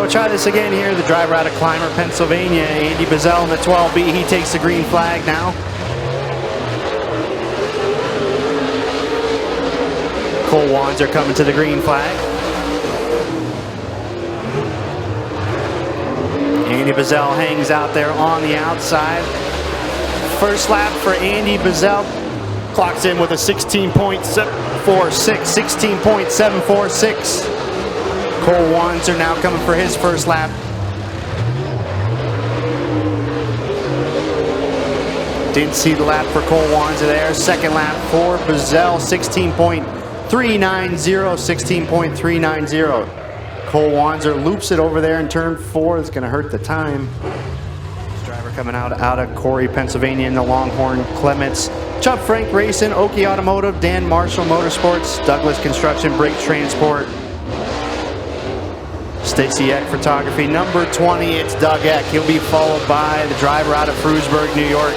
we'll try this again here. The driver out of Clymer, Pennsylvania, Andy Bazell in the 12B. He takes the green flag now. Cole Wanzer coming to the green flag. Andy Bazell hangs out there on the outside. First lap for Andy Bazell. Clocks in with a 16.746. 16.746. Cole Wanzer now coming for his first lap. Didn't see the lap for Cole Wanzer there. Second lap for Bazell, 16.390. 16.390. Cole Wanzer loops it over there in turn 4. It's going to hurt the time. Driver coming out of Corey, Pennsylvania in the Longhorn Clements. Chubb Frank Racing, Oki Automotive, Dan Marshall Motorsports, Douglas Construction, Brake Transport, Stacy Eck Photography. Number 20, it's Doug Eck. He'll be followed by the driver out of Frewsburg, New York.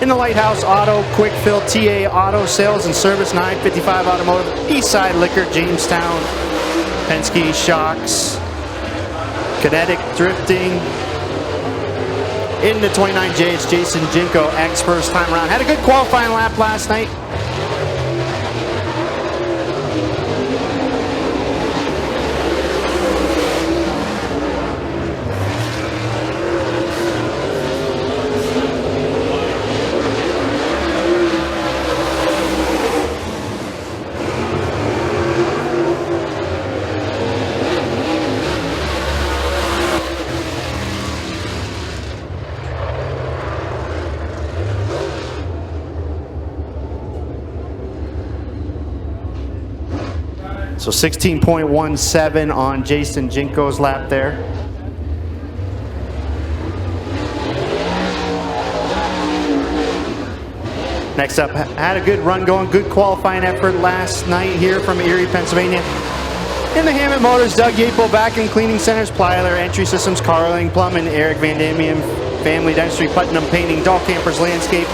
In the Lighthouse Auto, Quick Fill, TA Auto Sales and Service, 955 Automotive, Eastside Liquor, Jamestown, Penske Shocks, Kinetic Drifting. In the 29J, it's Jason Genco, X first time around. Had a good qualifying lap last night. So 16.17 on Jason Genco's lap there. Next up, had a good run going, good qualifying effort last night here from Erie, Pennsylvania. In the Hammett Motors, Doug Yapel, Vacuum Cleaning Centers, Plyler, Entry Systems, Carling, Plumbing, Eric Van Damian, Family Dentistry, Putnam Painting, Doll Campers, Landscape,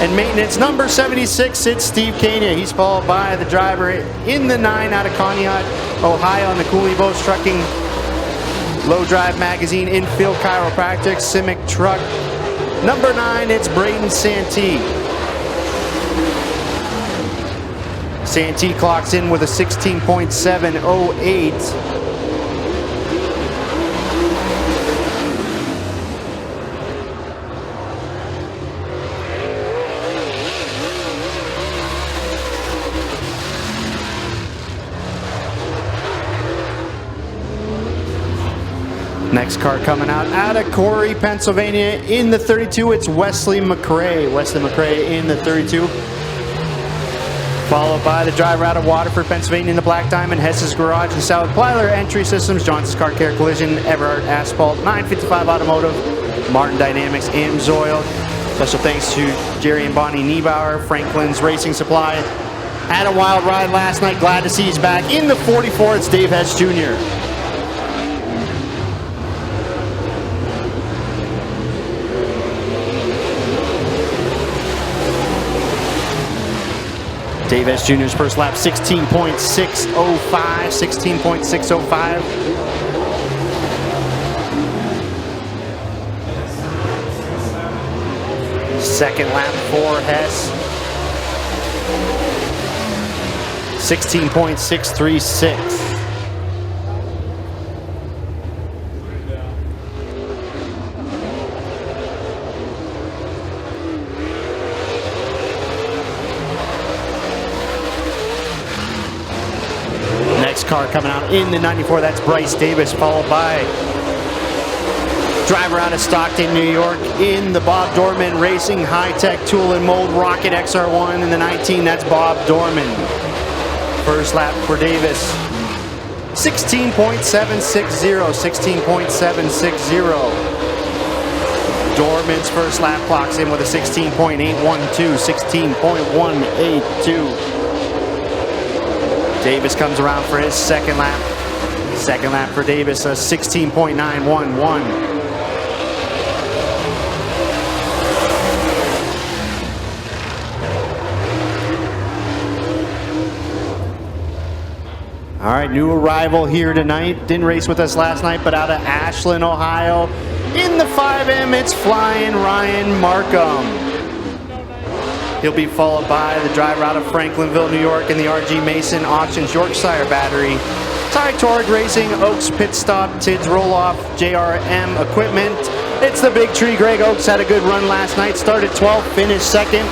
and Maintenance. Number 76, it's Steve Kania. He's followed by the driver in the 9 out of Conneaut, Ohio, on the Cooley Boats Trucking, Low Drive Magazine, Infield Chiropractic, Simic Truck. Number 9, it's Braden Santee. Santee clocks in with a 16.708. Next car coming out of Corey, Pennsylvania. In the 32, it's Wesley McRae. Wesley McRae in the 32. Followed by the driver out of Waterford, Pennsylvania in the Black Diamond, Hess's Garage and South, Plyler Entry Systems, Johnson's Car Care Collision, Everhart Asphalt, 955 Automotive, Martin Dynamics, Amsoil. Special thanks to Jerry and Bonnie Niebauer, Franklin's Racing Supply. Had a wild ride last night. Glad to see he's back. In the 44, it's Dave Hess Jr. Dave S. Jr.'s first lap, 16.605, 16.605. Second lap for Hess, 16.636. Car coming out in the 94, that's Bryce Davis, followed by driver out of Stockton, New York in the Bob Dorman Racing High-Tech Tool and Mold Rocket XR1 in the 19, that's Bob Dorman. First lap for Davis, 16.760, 16.760. Dorman's first lap clocks in with a 16.812, 16.182. Davis comes around for his second lap. Second lap for Davis, a 16.911. All right, right, new arrival here tonight. Didn't race with us last night, but out of Ashland, Ohio. In the 5M, it's flying Ryan Markham. He'll be followed by the driver out of Franklinville, New York, in the RG Mason Auctions Yorkshire battery. Ty Torg Racing, Oaks Pit Stop, Tids Roll-Off, JRM Equipment. It's the Big Tree. Greg Oaks had a good run last night. Started 12th, finished second.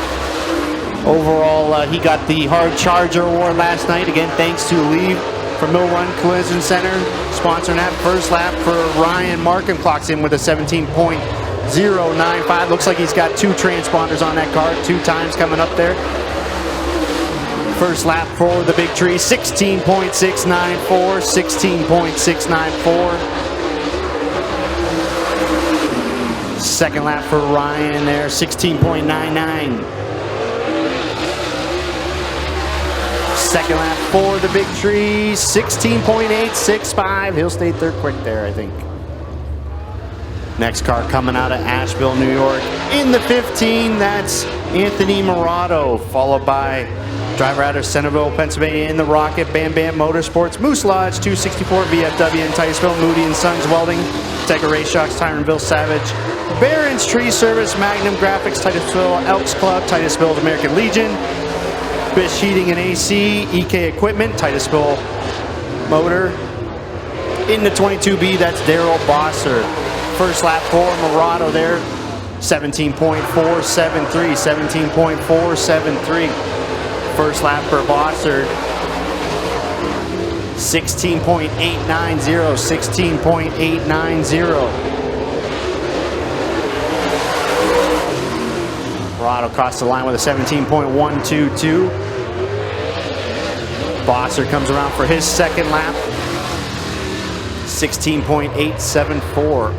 Overall, he got the Hard Charger Award last night. Again, thanks to Lee from Mill Run Collision Center, sponsoring that first lap for Ryan Markham. Clocks in with a 17.095. Looks like he's got 2 transponders on that car, 2 times coming up there. First lap for the Big Tree, 16.694, 16.694. Second lap for Ryan there, 16.99. Second lap for the Big Tree, 16.865. He'll stay third quick there, I think. Next car coming out of Asheville, New York. In the 15, that's Anthony Morato, followed by driver out of Centerville, Pennsylvania, in the Rocket, Bam Bam Motorsports, Moose Lodge, 264 VFW in Titusville, Moody and Sons Welding, Tegra Race Shocks, Tyronville Savage, Barron's Tree Service, Magnum Graphics, Titusville Elks Club, Titusville American Legion, Bish Heating and AC, EK Equipment, Titusville Motor. In the 22B, that's Daryl Bosser. First lap for Morato there, 17.473, 17.473. First lap for Bosser, 16.890, 16.890. Morato crossed the line with a 17.122. Bosser comes around for his second lap, 16.874.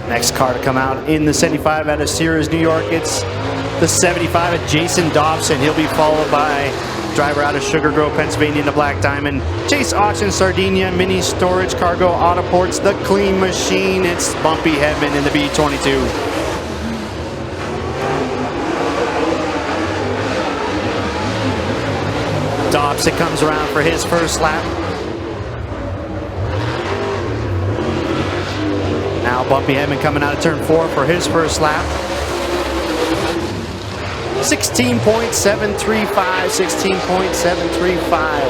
Next car to come out in the 75 out of Sierras, New York, it's the 75 at Jason Dobson. He'll be followed by driver out of Sugar Grove, Pennsylvania, in the Black Diamond, Chase Auction, Sardinia, Mini Storage, Cargo, Autoports, the Clean Machine. It's Bumpy Hedman in the B22. Dobson comes around for his first lap. Now Bumpy Hedman coming out of turn 4 for his first lap. 16.735, 16.735.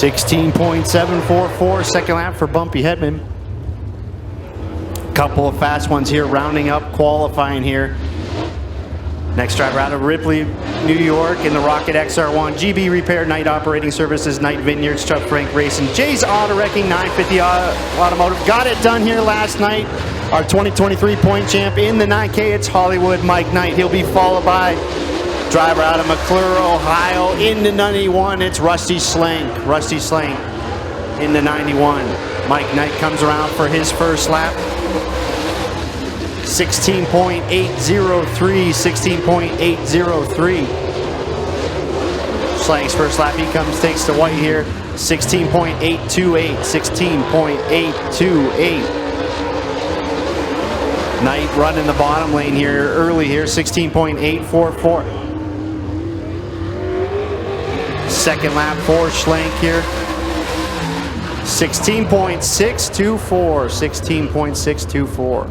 .744, second lap for Bumpy Hedman. Couple of fast ones here, rounding up qualifying here. Next driver out of Ripley, New York, in the Rocket XR1, GB Repair, Night Operating Services, Night Vineyards, Chuck Frank Racing, Jay's Auto Wrecking, 950 Automotive. Got it done here last night. Our 2023 point champ in the 9K, it's Hollywood Mike Knight. He'll be followed by driver out of McClure, Ohio, in the 91, it's Rusty Slank. Rusty Slank in the 91. Mike Knight comes around for his first lap. 16.803, 16.803. Slank's first lap, he comes, takes the white here. 16.828, 16.828. Knight running the bottom lane here early here, 16.844. Second lap for Schlenk here. 16.624, 16.624.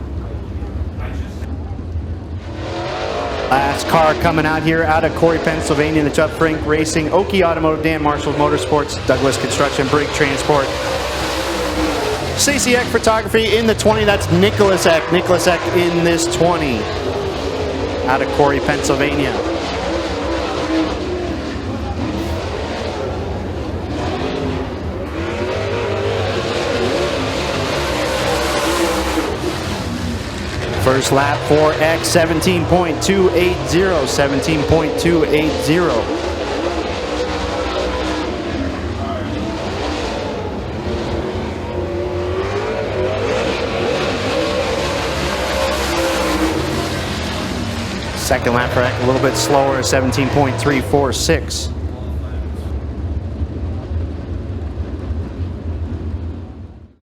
Last car coming out here out of Corey, Pennsylvania, the Chuck Frank Racing, Oki Automotive, Dan Marshall Motorsports, Douglas Construction, Brig Transport. Stacey Eck Photography in the 20, that's Nicholas Eck. Nicholas Eck in this 20 out of Corey, Pennsylvania. First lap for X, 17.280, 17.280. Second lap for X, a little bit slower, 17.346.